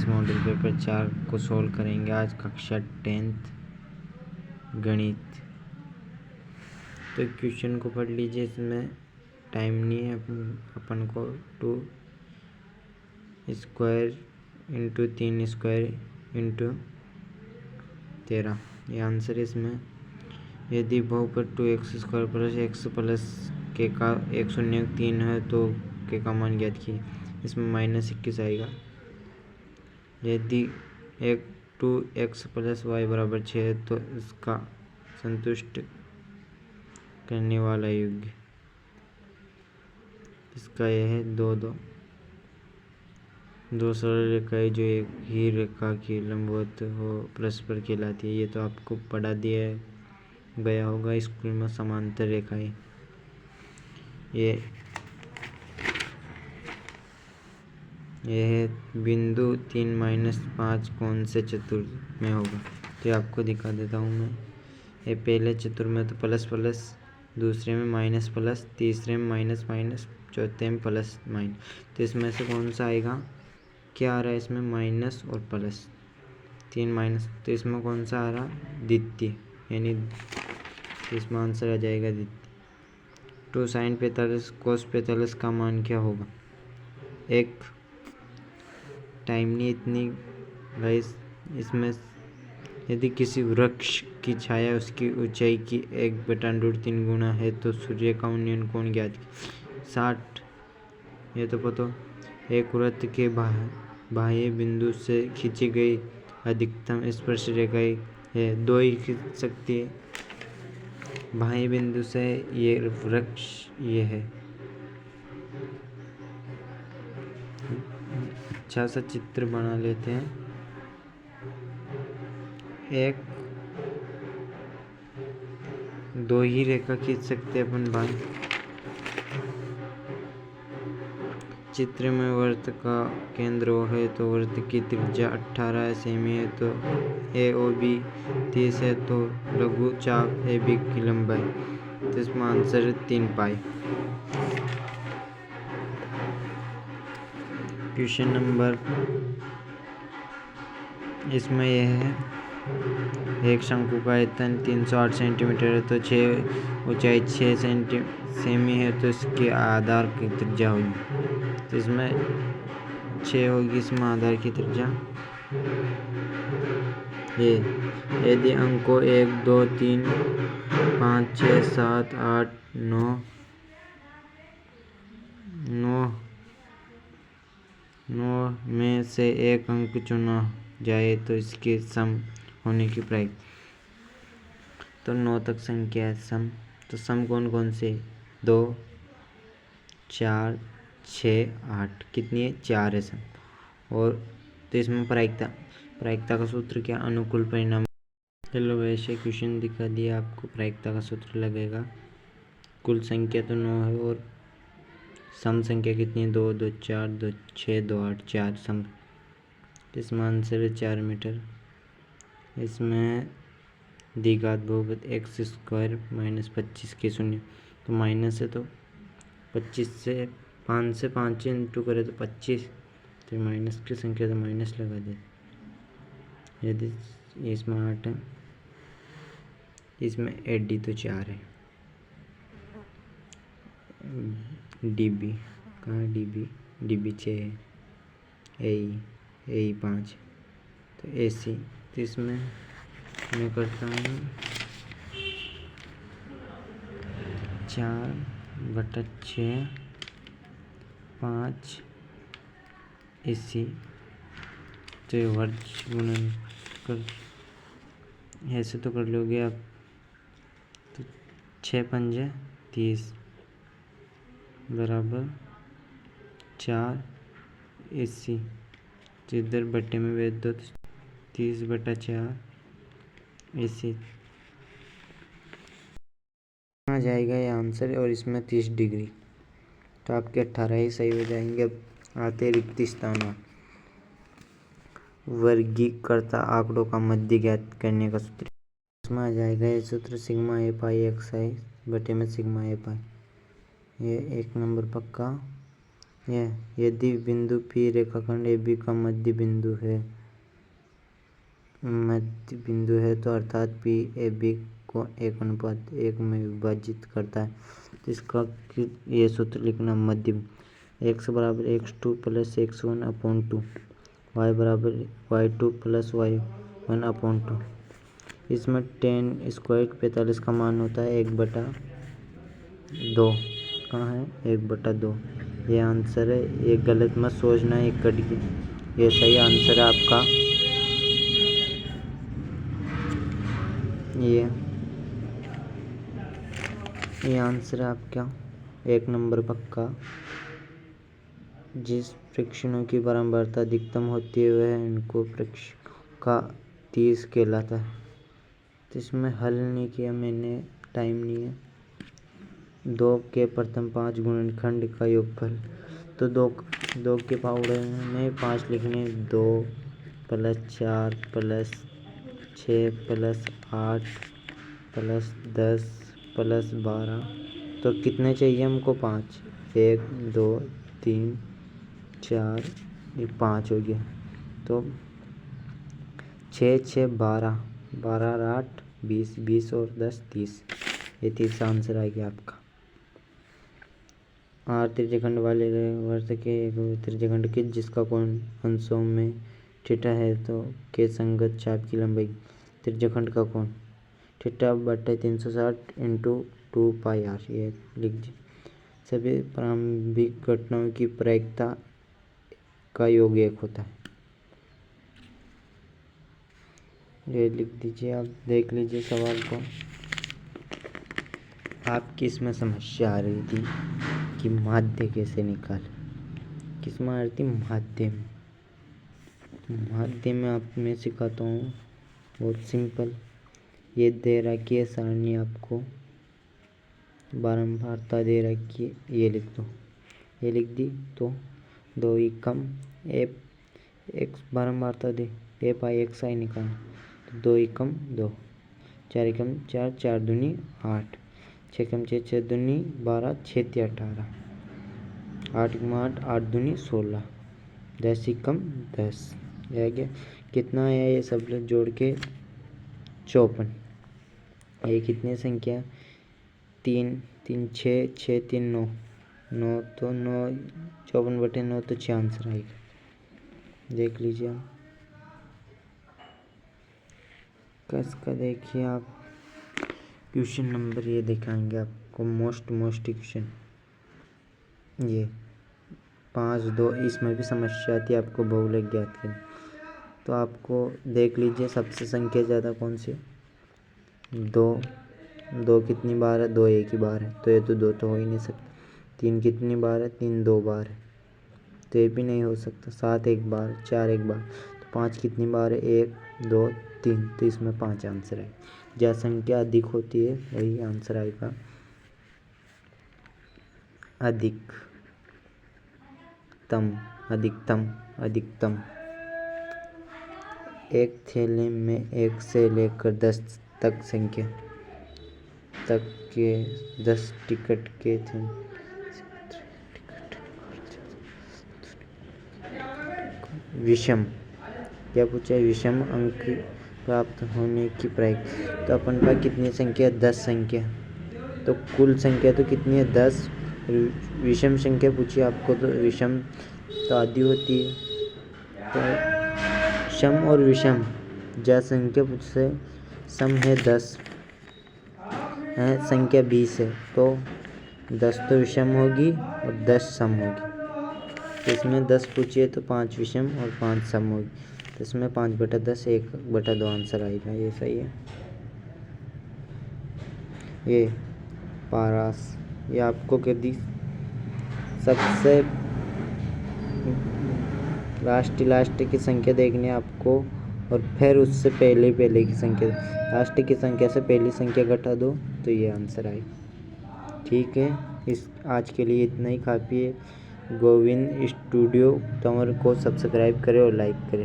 Class model paper 4 को solve करेंगे आज कक्षा 10th गणित। तो क्वेश्चन को पढ़ लीजिए, इसमें टाइम नहीं है अपन को। 2 स्क्वायर इंटू 3 स्क्वायर इंटू 13 ये आंसर है। इसमें यदि बहुपद 2x square plus x plus के का 103 है तो के का मान ज्ञात कीजिए। इसमें -21 आएगा। यदि 2x प्लस y बराबर 6 है तो इसका संतुष्ट करने वाला युग्म इसका यह है 2 सरल रेखाएं जो एक ही रेखा की लंबवत हो परस्पर कहलाती है। ये तो आपको पढ़ा दिया गया होगा स्कूल में, समांतर रेखाएं। यह है बिंदु 3-5 कौन से चतुर्थ में होगा, तो आपको दिखा देता हूँ मैं। ये पहले चतुर्थ में तो प्लस प्लस, दूसरे में माइनस प्लस, तीसरे में माइनस माइनस, चौथे में प्लस माइनस। तो इसमें से कौन सा आएगा? क्या आ रहा है इसमें? माइनस और प्लस, 3 माइनस। तो इसमें कौन सा आ रहा? द्वितीय, यानी इसमें आंसर आ जाएगा द्वितीय। 2 sin 45 cos 45 का मान क्या होगा? एक टाइम नहीं इतनी गाइस। इसमें यदि किसी वृक्ष की छाया उसकी ऊंचाई की 1/√3 गुना है तो सूर्य का उन्नयन कोण ज्ञात कीजिए। 60, ये तो पता। एक वृत्त के बाह्य बिंदु से खींची गई अधिकतम स्पर्श रेखाएं है 2 ही खींच सकती है बाह्य बिंदु से। ये वृक्ष ये है। अच्छा सा चित्र बना लेते हैं। एक 2 ही रेखा खींच सकते हैं अपन बाएं। चित्र में वृत्त का केंद्र O है तो वृत्त की त्रिज्या 18 सेमी है। तो AOB 30 है तो लघु चाप AB की लंबाई, तो इसमें आंसर 3 पाई। क्वेश्चन नंबर, इसमें यह है एक शंकु का आयतन 308 सेंटीमीटर है तो ऊंचाई 6 सेमी है तो इसके आधार की त्रिज्या होगी। तो इसमें 6 होगी, इसमें आधार की त्रिज्या। ये यदि अंकों 1 2 3 5 6 7 8 9 में से एक अंक चुना जाए तो इसके सम होने की प्रायिकता। तो 9 तक संख्या है सम। तो सम कौन कौन से? 2 4 6 8, कितनी है? 4 है सम। और तो इसमें प्रायिकता का सूत्र क्या? अनुकूल परिणाम। चलो वैसे क्वेश्चन दिखा दिया आपको। प्रायिकता का सूत्र लगेगा, कुल संख्या तो 9 है और सम संख्या कितनी है? 2 2 4 2 6 2 8 4 सम। इसमें आंसर है 4 मीटर। इसमें द्विघात बहुपद x स्क्वायर -25 के शून्य, तो माइनस है तो 25 से 5 से 5 इंटू करे तो 25, तो माइनस की संख्या तो माइनस लगा दे। यदि इसमें 8 है, इसमें AD तो 4 है। DB कहाँ है? DB 6 है। AE 5, तो AC। तो इसमें मैं करता हूँ 4/6 5 AC। तो ये वर्ग गुणन कर ऐसे तो कर लोगे आप। तो 6 पंजे 30 बराबर 4 AC। तो इधर बट्टे में भेज दो, 30/4 AC आ जाएगा ये आंसर। और इसमें 30 डिग्री, तो आपके 18 ही सही हो जाएंगे। अब आते रिक्त स्थान। वर्गीकर्ता आंकड़ों का मध्य ज्ञात करने का सूत्र। इसमें आ जाएगा ये सूत्र सिग्मा A पाई xi बटे में सिग्मा A पाई। ये 1 नंबर पक्का। यदि बिंदु P रेखाखंड AB का मध्य बिंदु है तो अर्थात P AB को 1:1 में विभाजित करता है। तो इसका ये सूत्र लिखना, मध्य x बराबर x2 प्लस x1/2, y बराबर y2 प्लस y1/2। इसमें tan स्क्वायर 45 का मान होता है 1/2। कहाँ है 1/2? ये आंसर है। ये गलत मत सोचना एक कट के, ये सही आंसर है आपका। ये आंसर है आपका 1 नंबर पक्का। जिस प्रश्नों की बारंबारता अधिकतम होती है वह इनको प्रश्न का 30 कहलाता है। तो इसमें हल नहीं किया मैंने, टाइम नहीं है। 2 के प्रथम 5 गुणनखंड का योगफल, तो 2 के पाउडर में 5 लिखने, 2 + 4 + 6 + 8 + 10 + 12। तो कितने चाहिए हमको? 5। 1 2 3 4, ये 5 हो गया। तो 6 6 12, 12 और 8 20, 20 और 10 30। ये 30 आंसर आ गया आपका। R त्रिज्यखंड वाले वर्त के त्रिज्यखंड के जिसका कोण अंशों में थीटा है तो के संगत चाप की लंबाई। त्रिज्यखंड का कोण θ/360 × 2πr, ये लिख दीजिए। सभी प्रारंभिक घटनाओं की प्रायिकता का योग 1 होता है, ये लिख दीजिए। आप देख लीजिए सवाल को। आपकी इसमें समस्या आ रही थी कि माध्य कैसे निकालें। किसमें आ रही थी? माध्य में आप मैं सिखाता हूँ, बहुत सिंपल। ये दे रखी है सारणी, आपको बारंबारता दे रखी है, ये लिख दो। ये लिख दी तो 2 एकम x बारंबारता दे a/xi निकालना, तो 2 एकम 2, 4 एकम 4, 4 दूनी 8, 6 एकम 6, 6 दूनी 12, 6 तिया 18, 8 एकम 8, 8 दूनी 16, 10 एकम 10। यह गया कितना आया? ये सब लोग जोड़ के 54। ये कितनी संख्या? 3 3 6 6 3 9 9, तो 9 54/9, तो 6 आंसर आएगा। देख लीजिए आप इसका। देखिए आप क्वेश्चन नंबर ये दिखाएंगे आपको, मोस्ट क्वेश्चन ये 5 2। इसमें भी समस्या आती है आपको बहुलक ज्ञात करनी। तो आपको देख लीजिए सबसे संख्या ज़्यादा कौन सी? 2 कितनी बार है? 2 एक ही बार है, तो ये तो 2 तो हो ही नहीं सकता। 3 कितनी बार है? 3 2 बार है, तो ये भी नहीं हो सकता। 7 एक बार, 4 एक बार, तो 5 कितनी बार है? 1 2 3, तो इसमें 5 आंसर है। जहाँ संख्या अधिक होती है वही आंसर आएगा। अधिकतम। एक थैले में 1 से लेकर 10 तक संख्या तक के 10 टिकट के थे। विषम क्या पूछा है? विषम अंक प्राप्त होने की प्रायिकता। तो अपन पास कितनी संख्या? 10 संख्या। तो कुल संख्या तो कितनी है? 10। विषम संख्या पूछी आपको, तो विषम तो आधी होती है। तो सम और विषम जहाँ संख्या पूछे सम है 10 है, संख्या 20 है, तो 10 तो विषम होगी और 10 सम होगी। तो इसमें 10 पूछिए तो 5 विषम और 5 सम होगी। तो इसमें 5/10 1/2 आंसर आएगा, ये सही है। ये पारास, ये आपको कर दी सबसे लास्ट की संख्या देखनी है आपको, और फिर उससे पहले की संख्या, लास्ट की संख्या से पहली संख्या घटा दो, तो ये आंसर आएगा। ठीक है, इस आज के लिए इतना ही काफ़ी है। गोविंद स्टूडियो तंवर को सब्सक्राइब करें और लाइक करें।